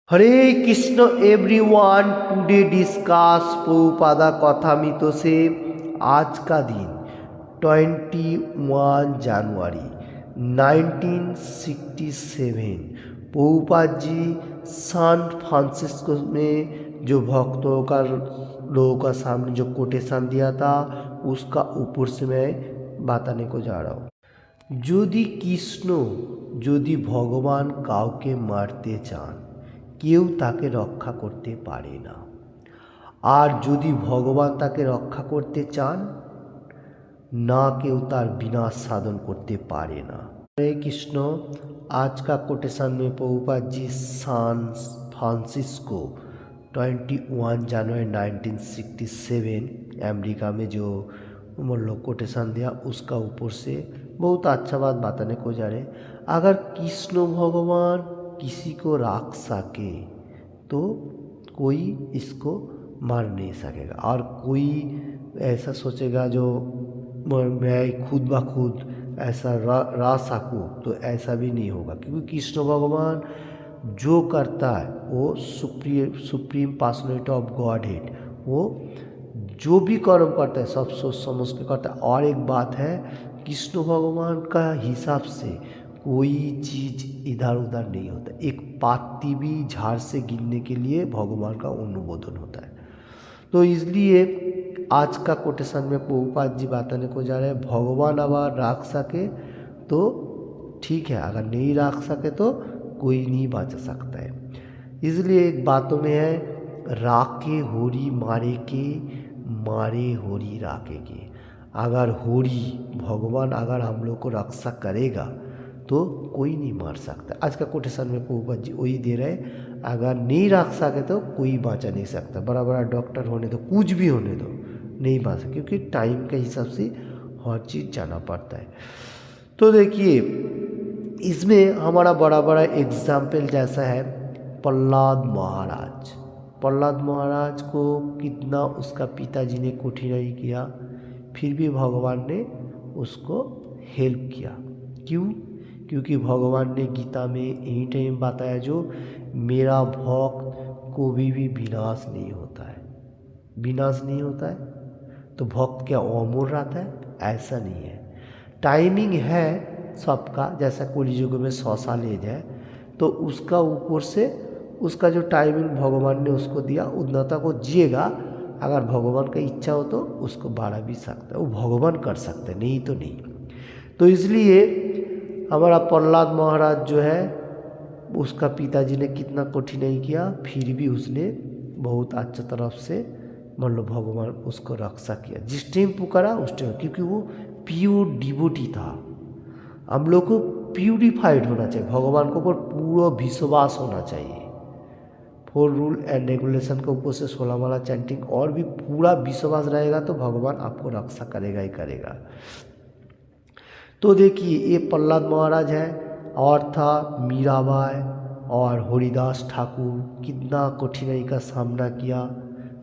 হরে Krishna everyone today discuss Prabhupada Kathamrita से आज का दिन 21 जनवरी 1967 प्रभुपाद जी सैन फ्रांसिस्को में जो भक्तों का लोगों का सामने जो कोटेशन दिया था उसका ऊपर से मैं बताने को जा रहा हूँ। যদি কৃষ্ণ যদি ভগবান কাউকে মারতে চান কেউ তাকে রক্ষা করতে পারে না, আর যদি ভগবান তাকে রক্ষা করতে চান না কেউ তার বিনাশ সাধন করতে পারে না। हरे कृष्ण। आज का कोटेशन में प्रभुपाद जी सैन फ्रांसिस्को 21 जनवरी 1967 अमेरिका में जो लोग कोटेशन दिया उसका ऊपर से बहुत अच्छा बात बताने को जा रहे। अगर कृष्ण भगवान किसी को राख सके तो कोई इसको मार नहीं सकेगा, और कोई ऐसा सोचेगा जो मैं खुद ब खुद ऐसा रा सकूँ तो ऐसा भी नहीं होगा, क्योंकि कृष्ण भगवान जो करता है वो supreme personality of God head, वो जो भी कर्म करता है सब सोच समझ के करता है। और एक बात है, कृष्ण भगवान का हिसाब से कोई चीज़ इधर उधर नहीं होता। एक पाती भी झाड़ से गिरने के लिए भगवान का अनुमोदन होता है। तो इसलिए आज का कोटेशन में प्रभुपाद जी बताने को जा रहे हैं, भगवान अगर राख सके तो ठीक है, अगर नहीं राख सके तो कोई नहीं बचा सकता है। इसलिए एक बातों में है, राके होरी मारे के मारे होरी राके के। अगर होरी भगवान अगर हम लोग को रक्षा करेगा तो कोई नहीं मार सकता। आज का कोटेशन में प्रभुपाद जी वही दे रहे, अगर नहीं रख सके तो कोई बचा नहीं सकता। बड़ा बड़ा डॉक्टर होने दो, कुछ भी होने दो, नहीं बचा, क्योंकि टाइम के हिसाब से हर चीज़ जाना पड़ता है। तो देखिए इसमें हमारा बड़ा बड़ा एग्जाम्पल जैसा है प्रहलाद महाराज। प्रहलाद महाराज को कितना उसका पिताजी ने कठिनाई किया, फिर भी भगवान ने उसको हेल्प किया। क्यों? क्योंकि भगवान ने गीता में एनी टाइम बताया, जो मेरा भक्त कभी भी विनाश नहीं होता है। विनाश नहीं होता है तो भक्त क्या अमर रहता है? ऐसा नहीं है। टाइमिंग है सबका, जैसा कलियुग में 100 साल एज है तो उसका ऊपर से उसका जो टाइमिंग भगवान ने उसको दिया उतना तक वो जिएगा। अगर भगवान का इच्छा हो तो उसको बढ़ा भी सकता है, वो भगवान कर सकते हैं, नहीं तो नहीं। तो इसलिए हमारा प्रहलाद महाराज जो है उसका पिताजी ने कितना कठिनाई किया, फिर भी उसने बहुत अच्छा तरफ से मतलब भगवान उसको रक्षा किया। जिस टाइम पुकारा उस टाइम, क्योंकि वो प्योर डिवोटी था। हम लोग को प्यूरिफाइड होना चाहिए, भगवान के ऊपर पूरा विश्वास होना चाहिए। 4 रूल एंड रेगुलेशन के ऊपर से 16 वाला चैंटिंग और भी पूरा विश्वास रहेगा तो भगवान आपको रक्षा करेगा ही करेगा। तो देखिए ये प्रहलाद महाराज है, और था मीराबाई और हरिदास ठाकुर, कितना कठिनाई का सामना किया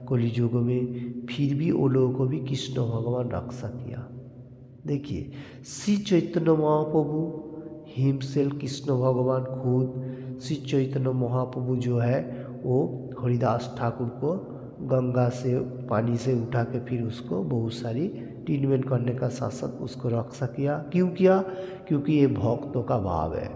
कलियुग में, फिर भी वो लोगों को भी कृष्ण भगवान रक्षा किया। देखिए श्री चैतन्य महाप्रभु हिमसेल्फ कृष्ण भगवान खुद श्री चैतन्य महाप्रभु जो है वो हरिदास ठाकुर को गंगा से पानी से उठा के फिर उसको बहुत सारी ट्रीटमेंट करने का साथ साथ उसको रक्षा किया। क्यों किया? क्योंकि ये भक्तों का भाव है।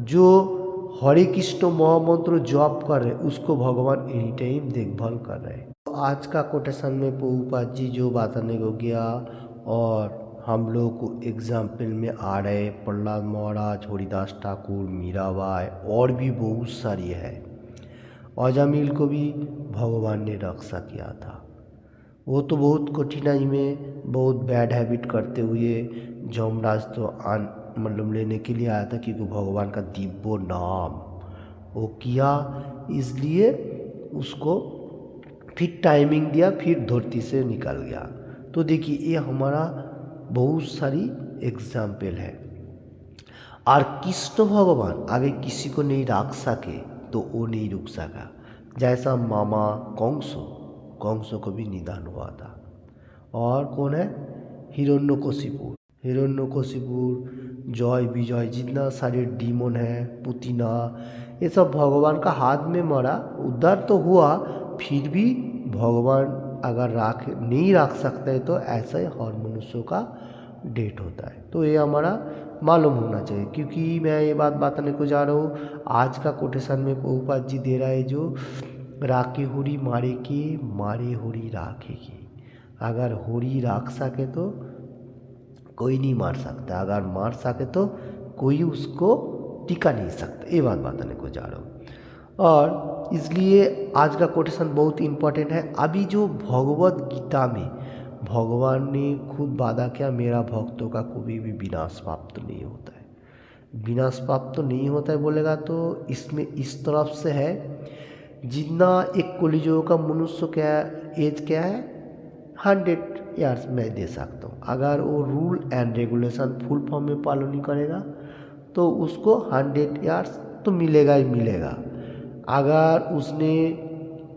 जो हरे कृष्ण महामंत्र जप कर रहे उसको भगवान एनी टाइम देखभाल कर रहे हैं। तो आज का कोटेशन में प्रभुपाद जी जो बताने को गया, और हम लोग को एग्जाम्पल में आ रहे प्रहलाद महाराज, हरिदास ठाकुर, मीराबाई और भी बहुत सारी है। अजामिल को भी भगवान ने रक्षा किया था। वो तो बहुत कठिनाई में बहुत बैड हैबिट करते हुए जमराज तो मतलब लेने के लिए आया था, क्योंकि भगवान का दिव्य नाम वो किया, इसलिए उसको फिर टाइमिंग दिया, फिर धरती से निकल गया। तो देखिए ये हमारा बहुत सारी एग्जाम्पल है। और कृष्ण भगवान आगे किसी को नहीं रख सके तो वो नहीं रुक सका। जैसा मामा कंसो को भी निधन हुआ था। और कौन है? हिरण्यकशिपु, जय विजय, जितना सारे डीमन है, पुतिना, ये सब भगवान का हाथ में मरा, उद्धार तो हुआ, फिर भी भगवान अगर नहीं रख सकते तो ऐसा ही हर मनुष्यों का डेट होता है। तो ये हमारा मालूम होना चाहिए, क्योंकि मैं ये बात बताने को जा रहा हूँ। आज का कोटेशन में प्रभुपाद जी दे रहा है जो राखे होरी मारे के मारे होरी राखेगी। अगर होरी राख सके तो कोई नहीं मार सकता, अगर मार सके तो कोई उसको टिका नहीं सकता। ये बात बताने को जा रहा हूँ। और इसलिए आज का कोटेशन बहुत इम्पोर्टेंट है। अभी जो भगवत गीता में भगवान ने खुद वादा किया, मेरा भक्तों का कभी भी विनाश प्राप्त नहीं होता है। विनाश प्राप्त नहीं होता है बोलेगा तो इसमें इस तरफ से है, जितना एक कलियुग का मनुष्य क्या एज क्या है 100 ईयर्स मैं दे सकता हूँ। अगर वो rule and regulation full form में फॉलो नहीं करेगा तो उसको 100 ईयर्स तो मिलेगा ही मिलेगा। अगर उसने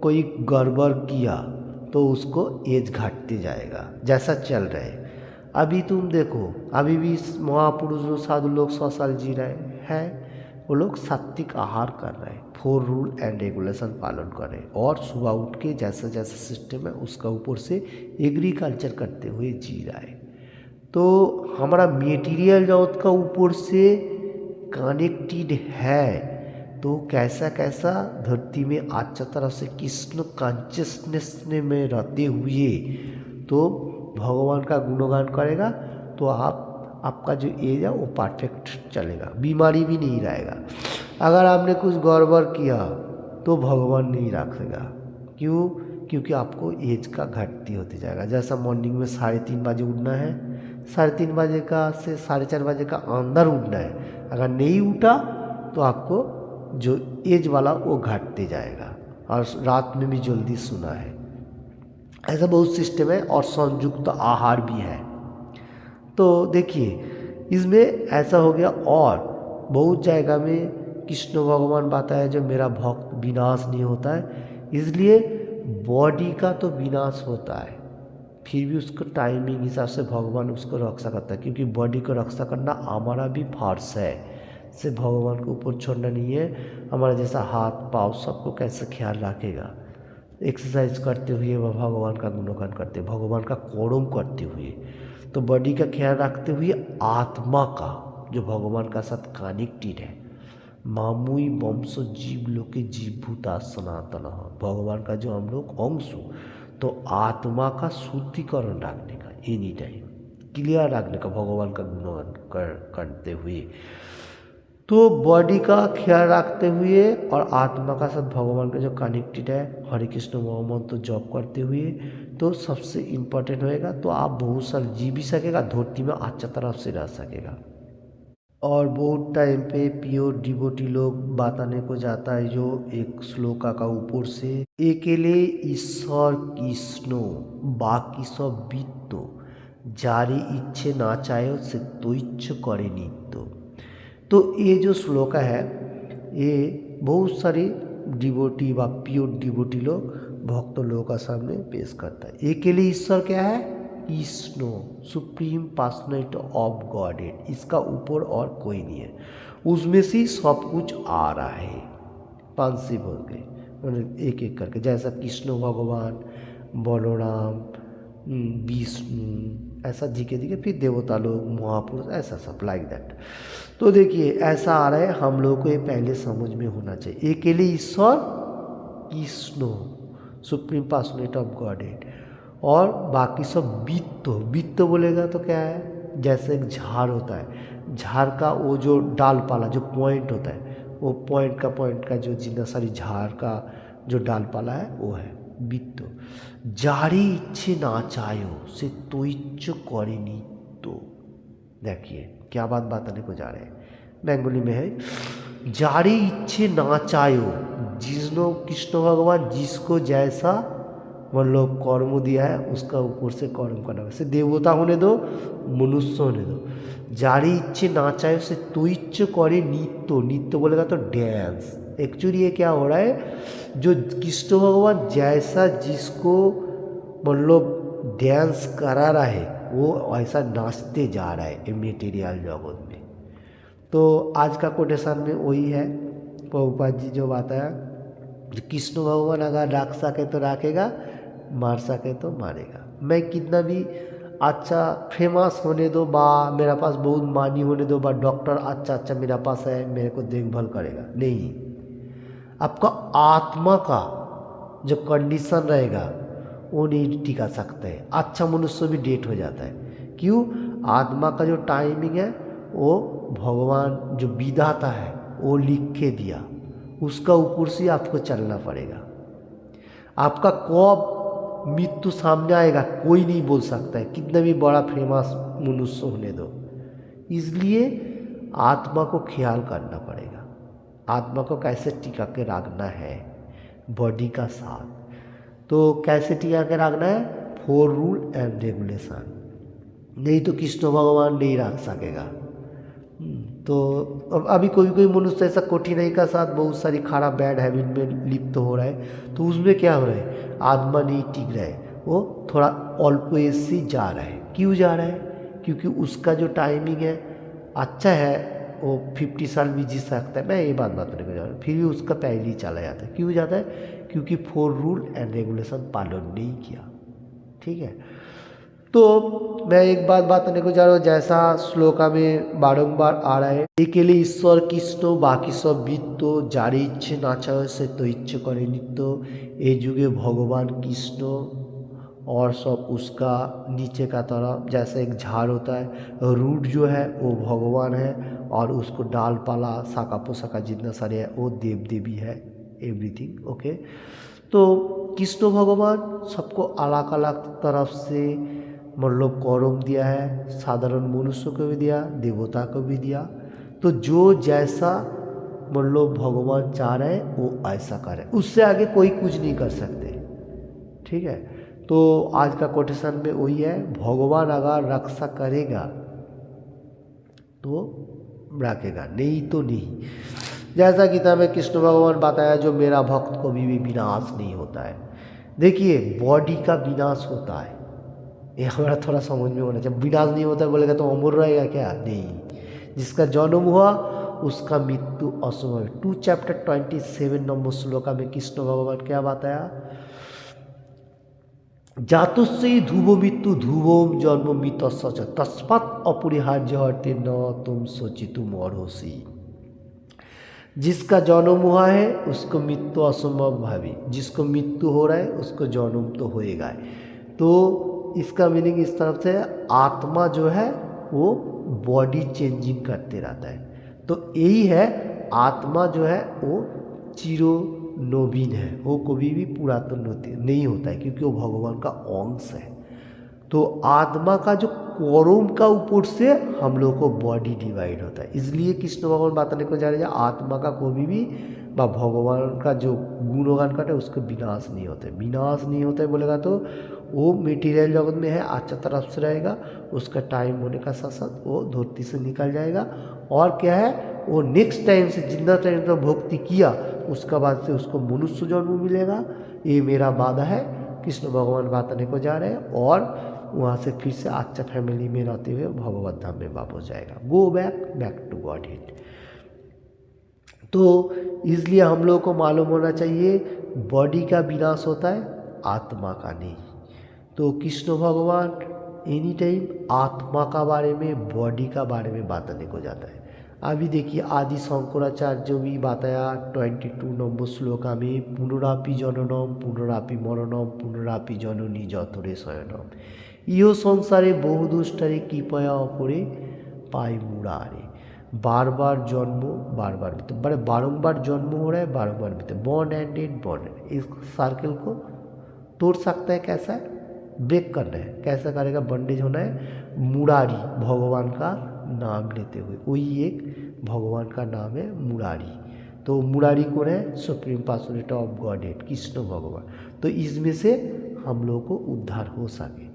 कोई गड़बड़ किया तो उसको एज घटते जाएगा, जैसा चल रहा है। अभी तुम देखो, अभी भी महापुरुष जो साधु लोग 100 साल जी रहे हैं, वो लोग सात्विक आहार कर रहे हैं, 4 रूल एंड रेगुलेशन पालन कर रहे हैं, और सुबह उठ के जैसा जैसा सिस्टम है उसका ऊपर से एग्रीकल्चर करते हुए जी रहा है। तो हमारा मेटीरियल जगत का ऊपर से कनेक्टेड है। तो कैसा कैसा धरती में अच्छा तरह से कृष्ण कॉन्शियसनेस में रहते हुए तो भगवान का गुणगान करेगा तो आपका जो एज है वो परफेक्ट चलेगा, बीमारी भी नहीं रहेगा। अगर आपने कुछ गड़बड़ किया तो भगवान नहीं रखेगा। क्यों? क्योंकि आपको एज का घटती होती जाएगा। जैसा मॉर्निंग में 3:30 बजे उठना है, 3:30 बजे का से 4:30 बजे का अंदर उठना है। अगर नहीं उठा तो आपको जो एज वाला वो घटते जाएगा, और रात में भी जल्दी सोना है। ऐसा बहुत सिस्टम है, और संयुक्त आहार भी है। तो देखिए इसमें ऐसा हो गया। और बहुत जगह में कृष्ण भगवान बताया जो मेरा भक्त विनाश नहीं होता है, इसलिए बॉडी का तो विनाश होता है, फिर भी उसको टाइमिंग हिसाब से भगवान उसको रक्षा करता है, क्योंकि बॉडी को रक्षा करना हमारा भी फर्ज है। से भगवान को ऊपर छोड़ना नहीं है। हमारा जैसा हाथ पाँव सबको कैसे ख्याल रखेगा, एक्सरसाइज करते हुए वह भगवान का गुणगान करते, भगवान का कोरम करते हुए, तो बॉडी का ख्याल रखते हुए आत्मा का जो भगवान का साथ कनेक्टेड है। मामुई वंश जीव लोके जीवभूता सनातन, भगवान का जो हम लोग अंश हो, तो आत्मा का शुद्धिकरण रखने का, एनी टाइम क्लियर रखने का भगवान का गुणगान करते हुए, तो बॉडी का ख्याल रखते हुए और आत्मा का साथ भगवान का जो कनेक्टेड है, हरे कृष्ण मोहम्मद तो जॉब करते हुए, तो सबसे इम्पोर्टेंट होएगा। तो आप बहुत साल जी भी सकेगा, धरती में अच्छा तरह से रह सकेगा। और बहुत टाइम पे प्योर डिवोटी लोग बताने को जाता है जो एक श्लोका का ऊपर से, एकेले ईश्वर कृष्ण बाकी सब वित्त जारी इच्छे ना चाहे से तो इच्छ करे नित्य। तो ये जो श्लोका है ये बहुत सारी डिवोटी व प्योर डिवोटी लोग भक्त लोगों का सामने पेश करता है। एक के लिए ईश्वर क्या है? Krishna, supreme personality of godhead, इसका ऊपर और कोई नहीं है, उसमें से सब कुछ आ रहा है। 5 से बोल के मतलब एक एक करके, जैसा कृष्ण भगवान, बलराम, विष्णु, ऐसा जीके जीके, फिर देवता लोग, महापुरुष, ऐसा सब लाइक दैट। तो देखिए ऐसा आ रहा है, हम लोगों को ये पहले समझ में होना चाहिए। अकेले ईश्वर Krishna, supreme personality of godhead, और बाकी सब वित्त। वित्त बोलेगा तो क्या है? जैसे एक झाड़ होता है, झाड़ का वो जो डाल पाला जो पॉइंट होता है, वो पॉइंट का जो जितना सारी झाड़ का जो डाल पाला है वो है वित्त। जारी इच्छे ना चाहो से तो इच्छ करे नित्य। देखिए क्या बात बताने को जा रहे हैं, बंगाली में है, जारी इच्छे ना चाहो, जिसनो कृष्ण भगवान जिसको जैसा मतलब कर्म दिया है उसका ऊपर से कर्म करना, वैसे देवता होने दो, मनुष्य होने दो। जारी इच्छे ना चाहे से तो इच्छ करे नित्य। नित्य बोलेगा तो डांस। एक्चुअली ये क्या हो रहा है, जो कृष्ण भगवान जैसा जिसको मतलब डांस करा रहा है वो ऐसा नाचते जा रहा है मटेरियल जगत में। तो आज का कोटेशन में वही है प्रभुपाद जी जो बताया, कृष्ण भगवान अगर रख सके तो रखेगा, मार सके तो मारेगा। मैं कितना भी अच्छा फेमस होने दो बा मेरा पास बहुत मानी होने दो बा डॉक्टर अच्छा अच्छा मेरा पास है, मेरे को देखभाल करेगा नहीं। आपका आत्मा का जो कंडीशन रहेगा वो नहीं टिका सकता है। अच्छा मनुष्य भी डेट हो जाता है। क्यों? आत्मा का जो टाइमिंग है वो भगवान जो विधाता है वो लिख के दिया, उसका ऊपर से आपको चलना पड़ेगा। आपका कब मृत्यु सामने आएगा कोई नहीं बोल सकता है, कितना भी बड़ा फेमस मनुष्य होने दो। इसलिए आत्मा को ख्याल करना पड़ेगा, आत्मा को कैसे टिका के रखना है बॉडी का साथ। तो कैसे टिका के रखना है? 4 रूल एंड रेगुलेशन, नहीं तो कृष्ण भगवान नहीं रख सकेगा। तो अब अभी कोई कोई मनुष्य ऐसा कठिनाई का साथ बहुत सारी खराब बैड हैबिट में लिप्त हो रहा है, तो उसमें क्या हो रहा है? आत्मा नहीं टिक रहा है, वो थोड़ा अल्प एज से जा रहा है। क्यों जा रहा है? क्योंकि उसका जो टाइमिंग है अच्छा है, वो 50 साल भी जी सकता है, मैं ये बात बताने को जा रहा हूँ, फिर भी उसका पहले ही चला जाता है। क्यों जाता है? क्योंकि 4 रूल एंड रेगुलेशन पालन नहीं किया। ठीक है, तो मैं एक बात बताने को जा रहा हूँ, जैसा श्लोका में बारंबार आ रहा है, एकेले ईश्वर कृष्ण बाकी सब वित्त जारी इচ্ছে না চায় সে তো ইচ্ছে করে नित्य। ये जुगे भगवान कृष्ण और सब उसका नीचे का तरफ जैसे एक झाड़ होता है, रूट जो है वो भगवान है और उसको डाल पाला शाखा पोशाखा जितना सारे है वो देव देवी है, एवरीथिंग ओके। तो कृष्ण भगवान सबको अलग अलग तरफ से मतलब कर्म दिया है, साधारण मनुष्य को भी दिया, देवता को भी दिया। तो जो जैसा मतलब भगवान चाह रहे हैं वो ऐसा करे, उससे आगे कोई कुछ नहीं कर सकते। ठीक है, तो आज का कोटेशन में वही है, भगवान अगर रक्षा करेगा तो रखेगा, नहीं तो नहीं। जैसा गीता में कृष्ण भगवान बताया, जो मेरा भक्त कभी भी विनाश नहीं होता है। देखिए बॉडी का विनाश होता है, ये हमारा थोड़ा समझ में होना चाहिए। विनाश नहीं होता है बोलेगा तो अमर रहेगा क्या? नहीं। जिसका जन्म हुआ उसका मृत्यु असंभव है। 2 चैप्टर 27 नंबर श्लोका में कृष्ण भगवान क्या बताया? जातुस्से ध्रुवो मृत्यु ध्रुवोम जन्म मृतस्य च तस्मात् अपरिहार्य हर्ते न तुम सोचितुम अर्हसि। जिसका जन्म हुआ है उसको मृत्यु असंभव भावी, जिसको मृत्यु हो रहा है उसको जन्म तो होएगा। तो इसका मीनिंग इस तरफ से आत्मा जो है वो बॉडी चेंजिंग करते रहता है। तो यही है, आत्मा जो है वो चिरो नवीन है, वो कभी भी पुरातन नहीं होता है, क्योंकि वो भगवान का अंश है। तो आत्मा का जो कर्म का ऊपर से हम लोग को बॉडी डिवाइड होता है। इसलिए कृष्ण भगवान बताने को जा रहे हैं, आत्मा का कभी भी भगवान का जो गुणगान करता है उसका विनाश नहीं होता है। विनाश नहीं होता है बोलेगा तो वो मटेरियल जगत में है, अच्छा तरफ से रहेगा, उसका टाइम होने का साथ साथ वो धरती से निकल जाएगा। और क्या है, वो नेक्स्ट टाइम से जितना टाइम तक भक्ति किया उसका बाद से उसको मनुष्य जन्म मिलेगा। ये मेरा वादा है, कृष्ण भगवान बताने को जा रहे हैं। और वहाँ से फिर से अच्छा फैमिली में रहते हुए भगवत धाम में वापस जाएगा, go back to Godhead. तो इसलिए हम लोग को मालूम होना चाहिए बॉडी का विनाश होता है, आत्मा का नहीं। तो कृष्ण भगवान एनी टाइम आत्मा का बारे में, बॉडी का बारे में बताने को जाता है। अभी देखिए आदि शंकराचार्य जो भी बताया 22 नंबर श्लोका में, पुनरापि जननम पुनरापि मरणम पुनरापि जननी जतरे शयनम इहो संसारे बहु दुष्टारे कृपया अपरे पाई मुरारे। बार बार जन्म बार बार मृत्यु, बड़े बारंबार जन्म हो रहा है, बारंबार मृत्यु, born and dead born and. इस सर्कल को तोड़ सकता है, कैसा है? ब्रेक करना है। कैसा करेगा? बंडेज होना है, मुरारी भगवान का नाम लेते हुए, वही एक भगवान का नाम है मुरारी। तो मुरारी कौन है? Supreme personality of godhead Krishna भगवान। तो इसमें से हम लोग को उद्धार हो सके,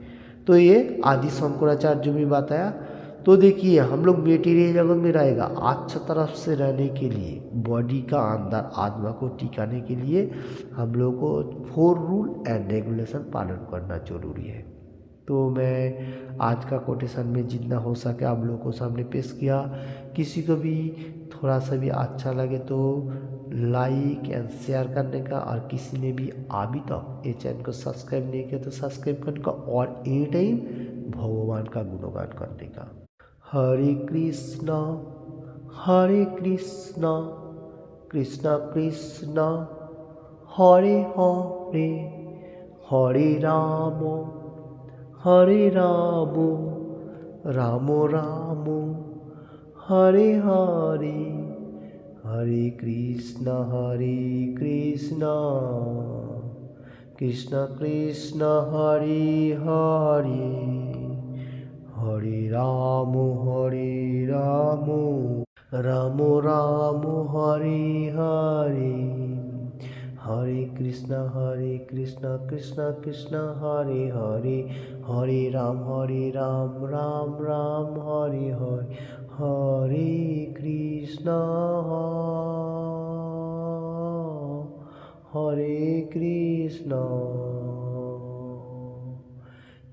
तो ये आदि शंकराचार्य जो भी बताया। तो देखिए हम लोग मेटीरियल जगत में रहेगा, अच्छा तरफ से रहने के लिए, बॉडी का अंदर आत्मा को टिकाने के लिए हम लोग को 4 रूल एंड रेगुलेशन पालन करना जरूरी है। तो मैं आज का कोटेशन में जितना हो सके आप लोगों को सामने पेश किया। किसी को भी थोड़ा सा भी अच्छा लगे तो लाइक एंड शेयर करने का, और किसी ने भी अभी तक ये चैनल को सब्सक्राइब नहीं किया तो सब्सक्राइब करने का, और एनी टाइम भगवान का गुणगान करने का। हरे कृष्णा कृष्णा कृष्णा हरे हरे, हरे राम राम राम हरे हरे, हरे कृष्णा कृष्णा कृष्णा हरे हरे, हरे राम राम राम हरे हरे, हरे कृष्णा कृष्णा कृष्णा हरे हरे, हरे राम राम राम हरे हरे, हरे कृष्णा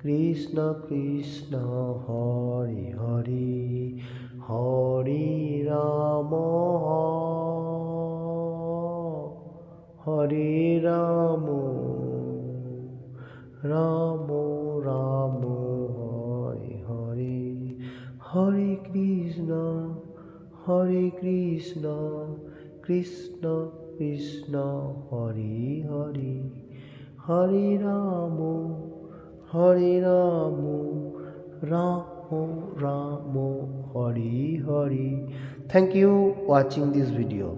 कृष्ण कृष्ण हरे हरे, हरे राम राम राम हरे हरे, हरे कृष्ण कृष्ण कृष्ण हरे हरे, हरे Ram Ram Ram Hare Hare. Thank you watching this video.